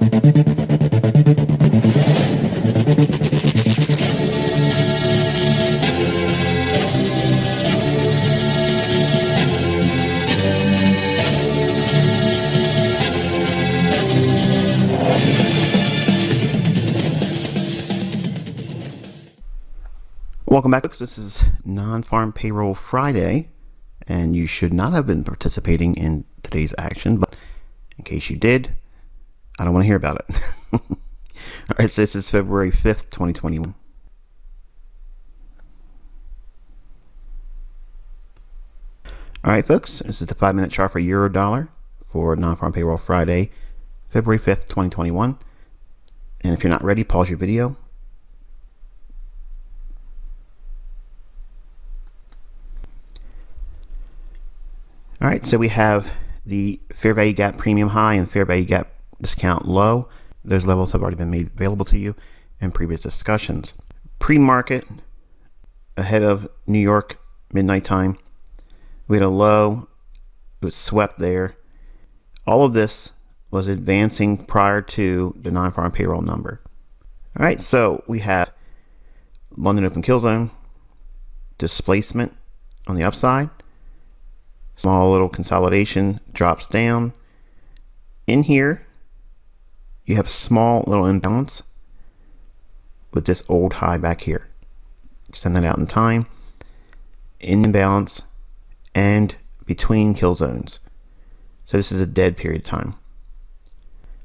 Welcome back, folks. This is Non-Farm Payroll Friday, and you should not have been participating in today's action, but in case you did, I don't want to hear about it. All right, so this is February 5th, 2021. All right, folks, this is the 5-minute chart for Eurodollar for Non-Farm Payroll Friday, February 5th, 2021. And if you're not ready, pause your video. All right, so we have the fair value gap premium high and fair value gap discount low. Those levels have already been made available to you in previous discussions. Pre-market, ahead of New York midnight time, we had a low, it was swept there. All of this was advancing prior to the non-farm payroll number. All right, so we have London open kill zone, displacement on the upside, small little consolidation, drops down. In here, you have small little imbalance with this old high back here. Extend that out in time, in imbalance, and between kill zones. So this is a dead period of time.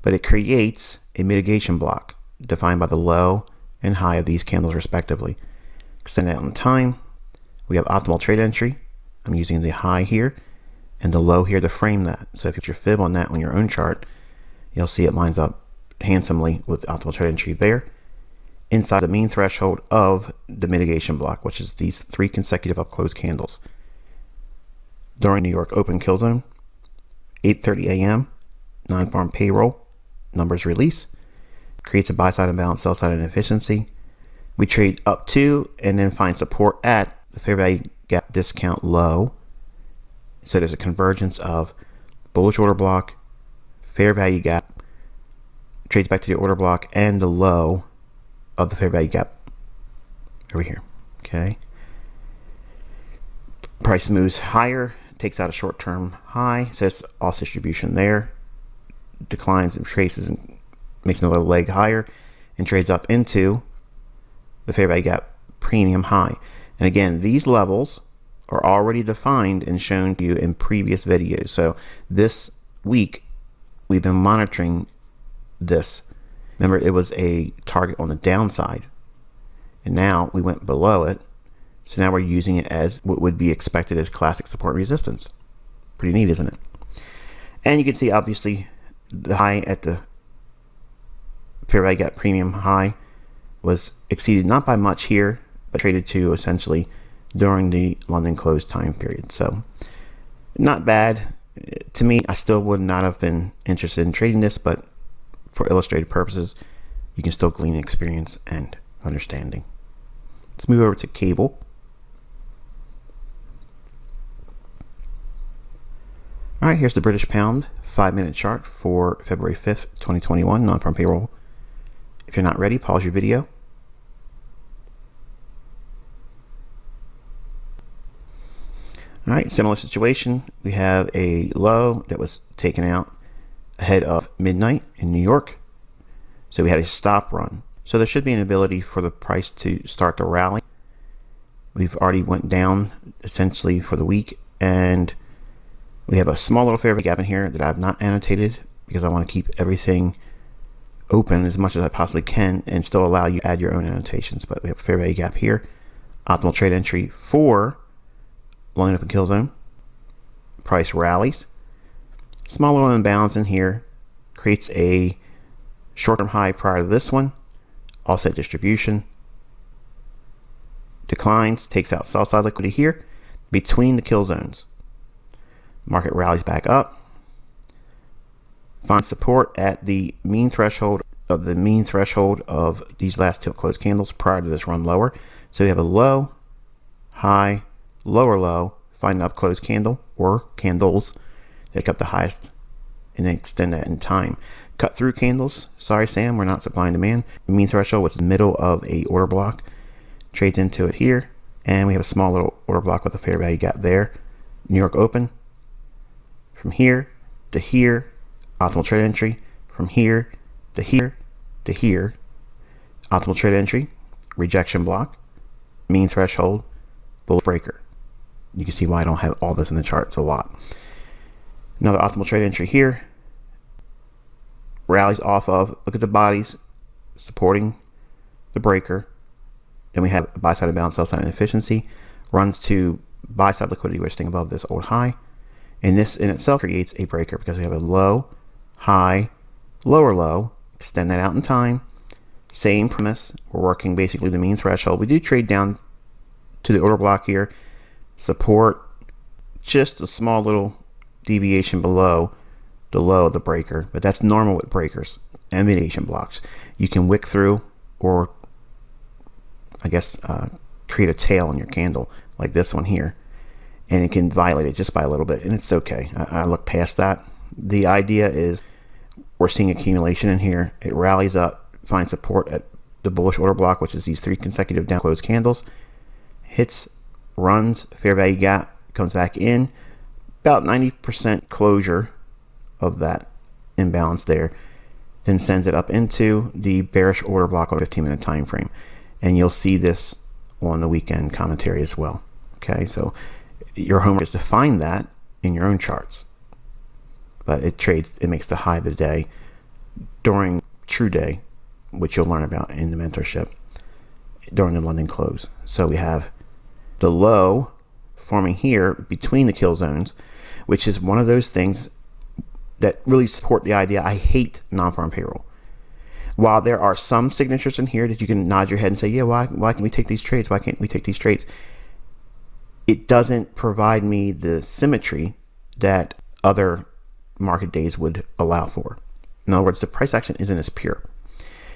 But it creates a mitigation block defined by the low and high of these candles respectively. Extend out in time. We have optimal trade entry. I'm using the high here and the low here to frame that. So if you put your fib on that on your own chart, you'll see it lines up handsomely with optimal trade entry there inside the mean threshold of the mitigation block, which is these 3 consecutive up close candles. During New York open kill zone, 8:30 a.m., non-farm payroll numbers release, creates a buy side imbalance, sell side inefficiency. We trade up to and then find support at the fair value gap discount low. So there's a convergence of bullish order block, fair value gap, trades back to the order block, and the low of the fair value gap over here. Okay. Price moves higher, takes out a short-term high, says loss distribution there, declines and traces and makes another leg higher, and trades up into the fair value gap premium high. And again, these levels are already defined and shown to you in previous videos. So this week, we've been monitoring this. Remember, it was a target on the downside, and now we went below it. So now we're using it as what would be expected as classic support resistance. Pretty neat, isn't it? And you can see, obviously, the high at the fair value gap premium high was exceeded not by much here, but traded to essentially during the London close time period. So not bad. To me, I still would not have been interested in trading this, but for illustrated purposes, you can still glean experience and understanding. Let's move over to cable. All right, here's the British pound 5-minute chart for February 5th, 2021, non-farm payroll. If you're not ready, pause your video. All right, similar situation. We have a low that was taken out ahead of midnight in New York. So we had a stop run. So there should be an ability for the price to start to rally. We've already went down essentially for the week, and we have a small little fair value gap in here that I've not annotated because I want to keep everything open as much as I possibly can and still allow you to add your own annotations. But we have a fair value gap here, optimal trade entry for London open kill zone. Price rallies. Small little imbalance in here creates a short-term high prior to this one. Offset distribution. Declines, takes out sell side liquidity here between the kill zones. Market rallies back up. Finds support at the mean threshold of these last two closed candles prior to this run lower. So we have a low, high, lower low, find an up closed candle or candles, take up the highest and then extend that in time. cut through candles. Sorry, Sam, we're not supply and demand. Mean threshold, which is the middle of a order block, trades into it here. And we have a small little order block with a fair value gap there. New York open. From here to here, optimal trade entry. From here to here to here, optimal trade entry, rejection block, mean threshold, bullish breaker. You can see why I don't have all this in the chart. It's a lot. Another optimal trade entry here. Rallies off of, look at the bodies supporting the breaker. Then we have buy side imbalance, sell side inefficiency. Runs to buy side liquidity, we're staying above this old high. And this in itself creates a breaker because we have a low, high, lower low. Extend that out in time. Same premise. We're working basically the mean threshold. We do trade down to the order block here. Support, just a small little deviation below the low of the breaker, but that's normal with breakers and mediation blocks. You can wick through, or I guess create a tail in your candle like this one here, and it can violate it just by a little bit, and it's okay. I look past that. The idea is we're seeing accumulation in here. It rallies up, finds support at the bullish order block, which is these 3 consecutive down closed candles, hits, runs, fair value gap, comes back in, about 90% closure of that imbalance there, then sends it up into the bearish order block on a 15-minute time frame. And you'll see this on the weekend commentary as well. Okay, so your homework is to find that in your own charts. But it makes the high of the day during true day, which you'll learn about in the mentorship during the London close. So we have the low forming here between the kill zones, which is one of those things that really support the idea. I hate non-farm payroll. While there are some signatures in here that you can nod your head and say, yeah, why can we take these trades? Why can't we take these trades? It doesn't provide me the symmetry that other market days would allow for. In other words, the price action isn't as pure.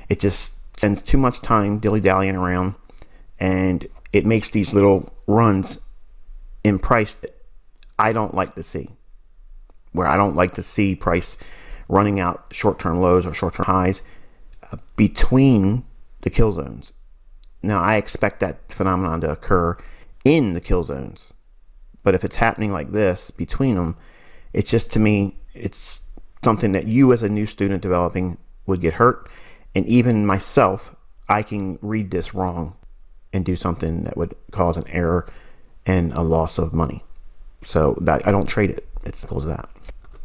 It just spends too much time dilly-dallying around, and it makes these little runs in price that I don't like to see. Where I don't like to see price running out short-term lows or short-term highs between the kill zones. Now, I expect that phenomenon to occur in the kill zones, but if it's happening like this between them, it's just, to me, it's something that you as a new student developing would get hurt. And even myself, I can read this wrong and do something that would cause an error and a loss of money. So that I don't trade it. It's simple as that.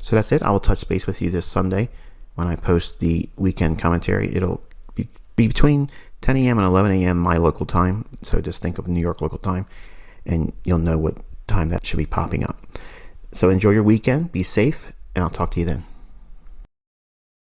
So that's it. I will touch base with you this Sunday when I post the weekend commentary. It'll be between 10 a.m. and 11 a.m. my local time. So just think of New York local time, and you'll know what time that should be popping up. So enjoy your weekend. Be safe, and I'll talk to you then.